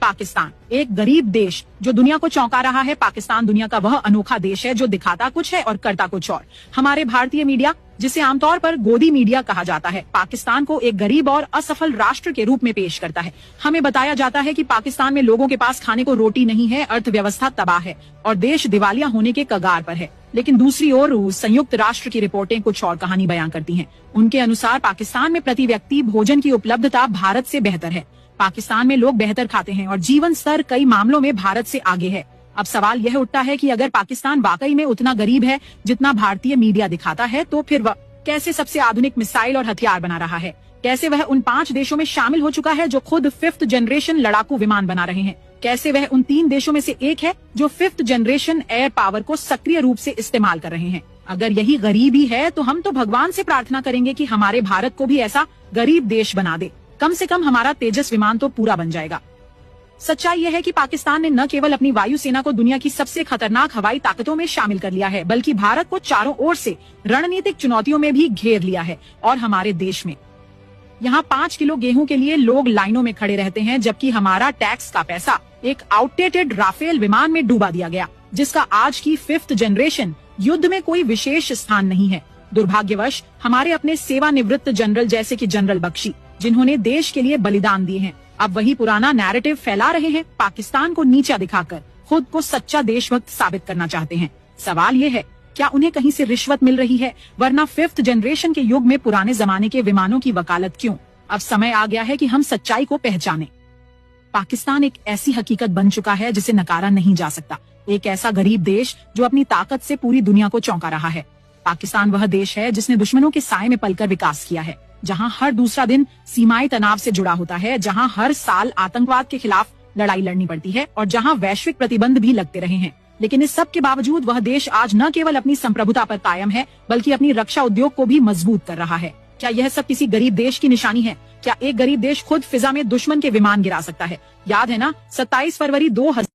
पाकिस्तान, एक गरीब देश जो दुनिया को चौंका रहा है। पाकिस्तान दुनिया का वह अनोखा देश है जो दिखाता कुछ है और करता कुछ और। हमारे भारतीय मीडिया, जिसे आमतौर पर गोदी मीडिया कहा जाता है, पाकिस्तान को एक गरीब और असफल राष्ट्र के रूप में पेश करता है। हमें बताया जाता है कि पाकिस्तान में लोगों के पास खाने को रोटी नहीं है, अर्थव्यवस्था तबाह है और देश दिवालिया होने के कगार पर है। लेकिन दूसरी ओर संयुक्त राष्ट्र की रिपोर्टें कुछ और कहानी बयां करती हैं। उनके अनुसार पाकिस्तान में प्रति व्यक्ति भोजन की उपलब्धता भारत से बेहतर है। पाकिस्तान में लोग बेहतर खाते हैं और जीवन स्तर कई मामलों में भारत से आगे है। अब सवाल यह उठता है कि अगर पाकिस्तान वाकई में उतना गरीब है जितना भारतीय मीडिया दिखाता है, तो फिर वह कैसे सबसे आधुनिक मिसाइल और हथियार बना रहा है? कैसे वह उन 5 देशों में शामिल हो चुका है जो खुद 5th जनरेशन लड़ाकू विमान बना रहे हैं? कैसे वह उन 3 देशों में से एक है जो 5th जनरेशन एयर पावर को सक्रिय रूप से इस्तेमाल कर रहे हैं? अगर यही गरीबी है तो हम तो भगवान से प्रार्थना करेंगे कि हमारे भारत को भी ऐसा गरीब देश बना दे। कम से कम हमारा तेजस विमान तो पूरा बन जाएगा। सच्चाई यह है कि पाकिस्तान ने न केवल अपनी वायुसेना को दुनिया की सबसे खतरनाक हवाई ताकतों में शामिल कर लिया है, बल्कि भारत को चारों ओर से रणनीतिक चुनौतियों में भी घेर लिया है। और हमारे देश में यहाँ 5 किलो गेहूं के लिए लोग लाइनों में खड़े रहते हैं, जबकि हमारा टैक्स का पैसा एक आउटडेटेड राफेल विमान में डूबा दिया गया, जिसका आज की 5th जनरेशन युद्ध में कोई विशेष स्थान नहीं है। दुर्भाग्यवश हमारे अपने सेवानिवृत्त जनरल जैसे कि जनरल बख्शी, जिन्होंने देश के लिए बलिदान दिए हैं, अब वही पुराना नैरेटिव फैला रहे हैं। पाकिस्तान को नीचा दिखाकर खुद को सच्चा देशभक्त साबित करना चाहते हैं। सवाल ये है, क्या उन्हें कहीं से रिश्वत मिल रही है? वरना 5th जनरेशन के युग में पुराने जमाने के विमानों की वकालत क्यों? अब समय आ गया है कि हम सच्चाई को पहचानें। पाकिस्तान एक ऐसी हकीकत बन चुका है जिसे नकारा नहीं जा सकता। एक ऐसा गरीब देश जो अपनी ताकत से पूरी दुनिया को चौंका रहा है। पाकिस्तान वह देश है जिसने दुश्मनों के साए में पलकर विकास किया है, जहां हर दूसरा दिन सीमाई तनाव से जुड़ा होता है, जहां हर साल आतंकवाद के खिलाफ लड़ाई लड़नी पड़ती है और जहां वैश्विक प्रतिबंध भी लगते रहे हैं। लेकिन इस सब के बावजूद वह देश आज न केवल अपनी संप्रभुता पर कायम है, बल्कि अपनी रक्षा उद्योग को भी मजबूत कर रहा है। क्या यह सब किसी गरीब देश की निशानी है? क्या एक गरीब देश खुद फिजा में दुश्मन के विमान गिरा सकता है? याद है ना 27 फरवरी 2000